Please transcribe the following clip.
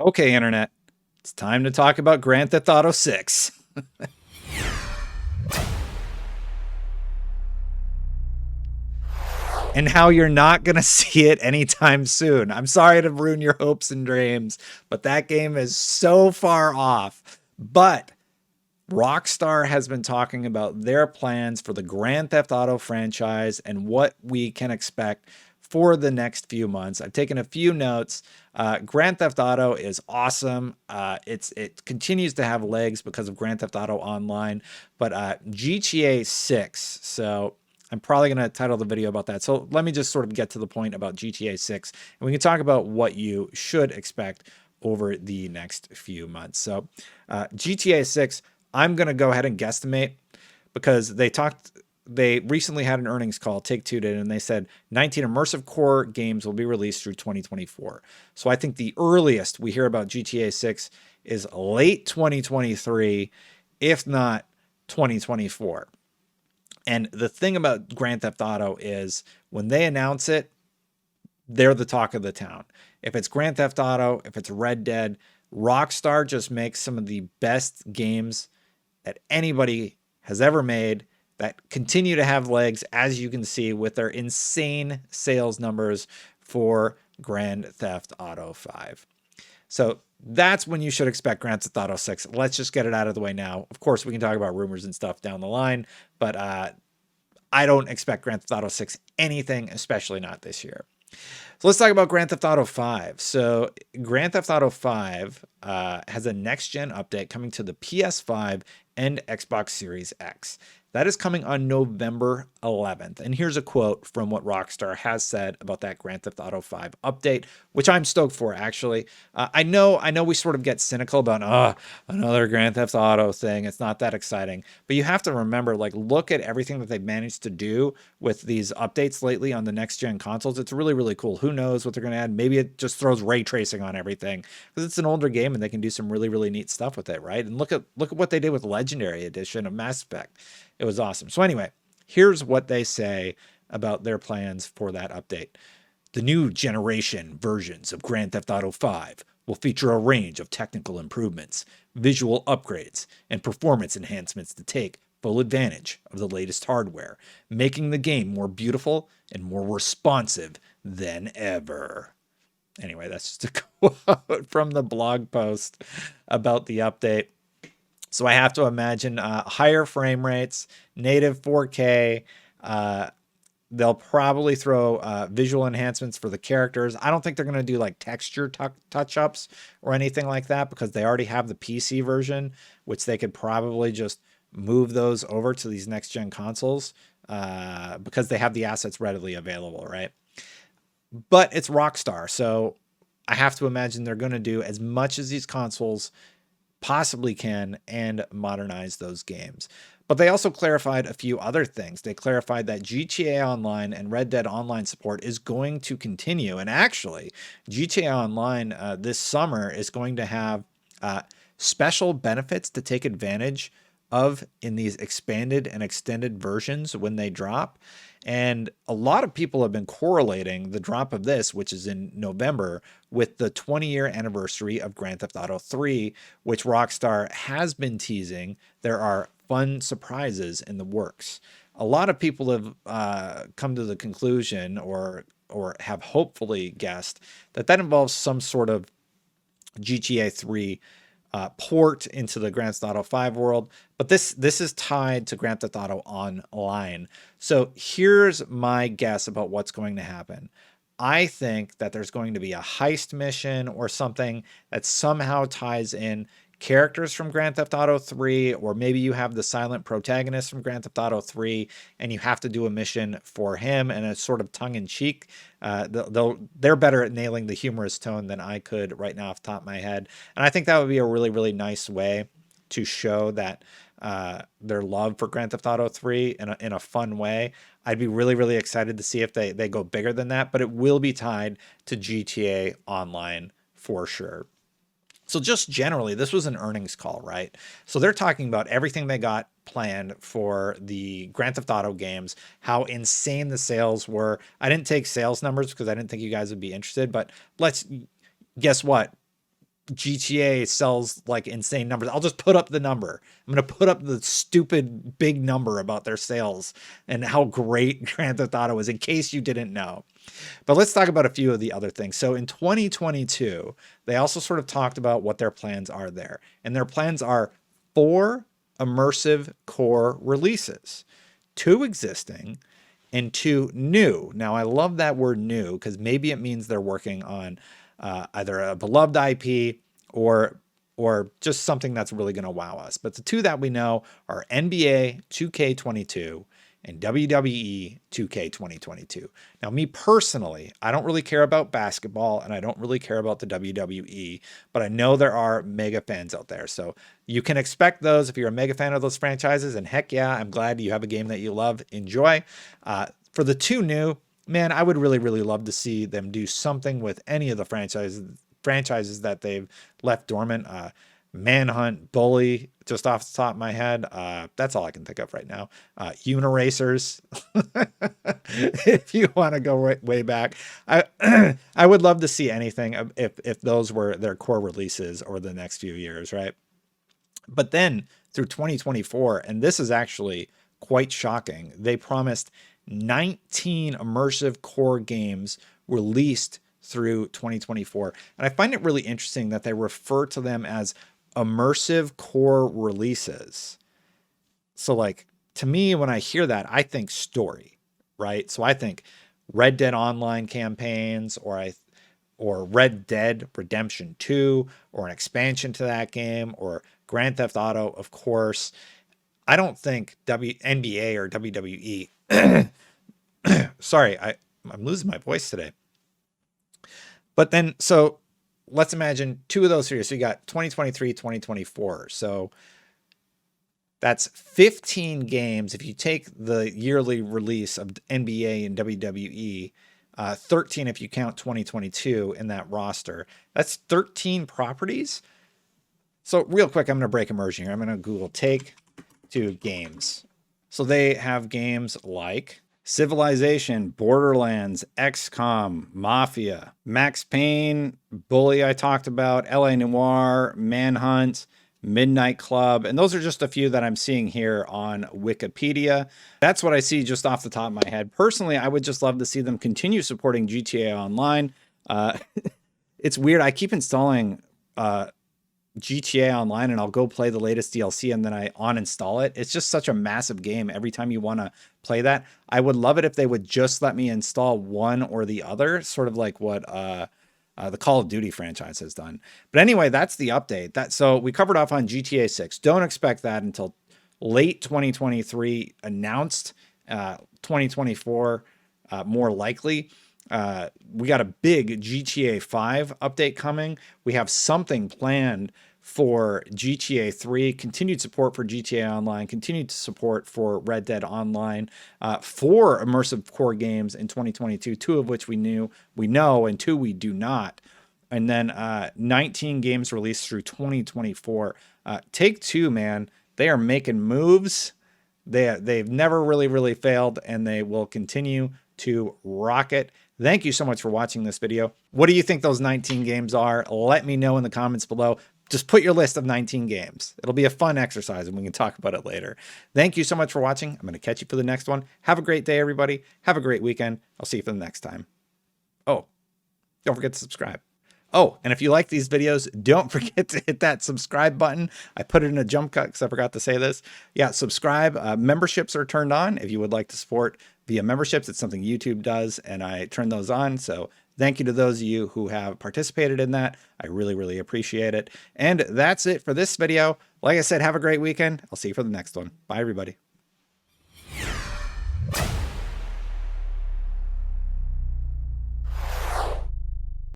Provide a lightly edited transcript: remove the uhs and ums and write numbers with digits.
Okay, Internet, it's time to talk about Grand Theft Auto 6 and how you're not going to see it anytime soon. I'm sorry to ruin your hopes and dreams, but that game is so far off. But Rockstar has been talking about their plans for the Grand Theft Auto franchise and what we can expect for the next few months. I've taken a few notes. Grand Theft Auto is awesome. It continues to have legs because of Grand Theft Auto Online, but GTA 6. So I'm probably going to title the video about that. So let me just sort of get to the point about GTA 6, and we can talk about what you should expect over the next few months. So GTA 6, I'm going to go ahead and guesstimate because they recently had an earnings call, Take-Two did, and they said 19 immersive core games will be released through 2024. So I think the earliest we hear about GTA 6 is late 2023, if not 2024. And the thing about Grand Theft Auto is when they announce it, they're the talk of the town. If it's Grand Theft Auto, if it's Red Dead, Rockstar just makes some of the best games that anybody has ever made that continue to have legs, as you can see with their insane sales numbers for Grand Theft Auto 5. So that's when you should expect Grand Theft Auto 6. Let's just get it out of the way now. Of course, we can talk about rumors and stuff down the line, but I don't expect Grand Theft Auto 6 anything, especially not this year. So let's talk about Grand Theft Auto 5. So Grand Theft Auto 5 has a next-gen update coming to the PS5 and Xbox Series X. That is coming on November 11th. And here's a quote from what Rockstar has said about that Grand Theft Auto 5 update, which I'm stoked for, actually. I know we sort of get cynical about, another Grand Theft Auto thing. It's not that exciting. But you have to remember, like, look at everything that they've managed to do with these updates lately on the next-gen consoles. It's really, really cool. Who knows what they're going to add? Maybe it just throws ray tracing on everything because it's an older game and they can do some really, really neat stuff with it, right? And look at what they did with Legendary Edition of Mass Effect. It was awesome. So anyway, here's what they say about their plans for that update. The new generation versions of Grand Theft Auto 5 will feature a range of technical improvements, visual upgrades, and performance enhancements to take full advantage of the latest hardware, making the game more beautiful and more responsive than ever. Anyway, that's just a quote from the blog post about the update. So I have to imagine higher frame rates, native 4K. They'll probably throw visual enhancements for the characters. I don't think they're going to do like texture touch-ups or anything like that because they already have the PC version, which they could probably just move those over to these next-gen consoles because they have the assets readily available, right? But it's Rockstar, so I have to imagine they're going to do as much as these consoles possibly can and modernize those games. But they also clarified a few other things. They clarified that GTA Online and Red Dead Online support is going to continue. And actually, GTA Online this summer is going to have special benefits to take advantage of in these expanded and extended versions when they drop. And a lot of people have been correlating the drop of this, which is in November, with the 20-year anniversary of Grand Theft Auto 3, which Rockstar has been teasing. There are fun surprises in the works. A lot of people have come to the conclusion or have hopefully guessed that that involves some sort of GTA 3 port into the Grand Theft Auto 5 world, but this is tied to Grand Theft Auto Online. So here's my guess about what's going to happen. I think that there's going to be a heist mission or something that somehow ties in characters from Grand Theft Auto 3, or maybe you have the silent protagonist from Grand Theft Auto 3 and you have to do a mission for him, and it's sort of tongue-in-cheek. They're better at nailing the humorous tone than I could right now off the top of my head, and I think that would be a really, really nice way to show that their love for Grand Theft Auto 3 in a fun way. I'd be really, really excited to see if they go bigger than that, but it will be tied to GTA Online for sure. So just generally, this was an earnings call, right? So they're talking about everything they got planned for the Grand Theft Auto games, how insane the sales were. I didn't take sales numbers because I didn't think you guys would be interested, but let's guess what? GTA sells like insane numbers. I'll just put up the number. I'm going to put up the stupid big number about their sales and how great Grand Theft Auto is, in case you didn't know. But let's talk about a few of the other things. So in 2022, they also sort of talked about what their plans are there. And their plans are 4 immersive core releases, 2 existing and 2 new. Now, I love that word new because maybe it means they're working on either a beloved IP or just something that's really going to wow us. But the 2 that we know are NBA 2K22 and WWE 2K 2022. Now, me personally, I don't really care about basketball and I don't really care about the WWE, but I know there are mega fans out there. So you can expect those if you're a mega fan of those franchises. And heck yeah, I'm glad you have a game that you love. Enjoy. For the 2 new, man, I would really, really love to see them do something with any of the franchises that they've left dormant. Manhunt, Bully, just off the top of my head. That's all I can think of right now. Uniracers, if you want to go way back. I would love to see anything if those were their core releases over the next few years, right? But then through 2024, and this is actually quite shocking, they promised 19 immersive core games released through 2024. And I find it really interesting that they refer to them as immersive core releases. So like, to me, when I hear that, I think story, right? So I think Red Dead Online campaigns, or Red Dead Redemption 2, or an expansion to that game, or Grand Theft Auto, of course. I don't think NBA or WWE. Sorry, I'm losing my voice today. But then, so let's imagine 2 of those here. So you got 2023, 2024. So that's 15 games. If you take the yearly release of NBA and WWE, 13 if you count 2022 in that roster, that's 13 properties. So real quick, I'm going to break immersion here. I'm going to Google Take-Two games. So they have games like Civilization, Borderlands, XCOM, Mafia, Max Payne, Bully I talked about, LA Noire, Manhunt, Midnight Club, and those are just a few that I'm seeing here on Wikipedia. That's what I see just off the top of my head. Personally, I would just love to see them continue supporting GTA Online. It's weird. I keep installing GTA Online and I'll go play the latest DLC and then I uninstall it. It's just such a massive game every time you want to play that. I would love it if they would just let me install one or the other, sort of like what the Call of Duty franchise has done. But anyway, that's the update. So we covered off on GTA 6. Don't expect that until late 2023, announced 2024 more likely. We got a big GTA 5 update coming. We have something planned for GTA 3, continued support for GTA Online, continued support for Red Dead Online, 4 immersive core games in 2022, 2 of which we know, and 2 we do not. And then 19 games released through 2024. Take-Two, man, they are making moves. They've never really failed, and they will continue to rock it. Thank you so much for watching this video. What do you think those 19 games are? Let me know in the comments below. Just put your list of 19 games. It'll be a fun exercise and we can talk about it later. Thank you so much for watching. I'm going to catch you for the next one. Have a great day, everybody. Have a great weekend. I'll see you for the next time. Oh, don't forget to subscribe. Oh, and if you like these videos, don't forget to hit that subscribe button. I put it in a jump cut because I forgot to say this. Yeah, subscribe. Memberships are turned on. If you would like to support via memberships, it's something YouTube does, and I turn those on. So thank you to those of you who have participated in that. I really appreciate it. And that's it for this video. Like I said, have a great weekend. I'll see you for the next one. Bye, everybody.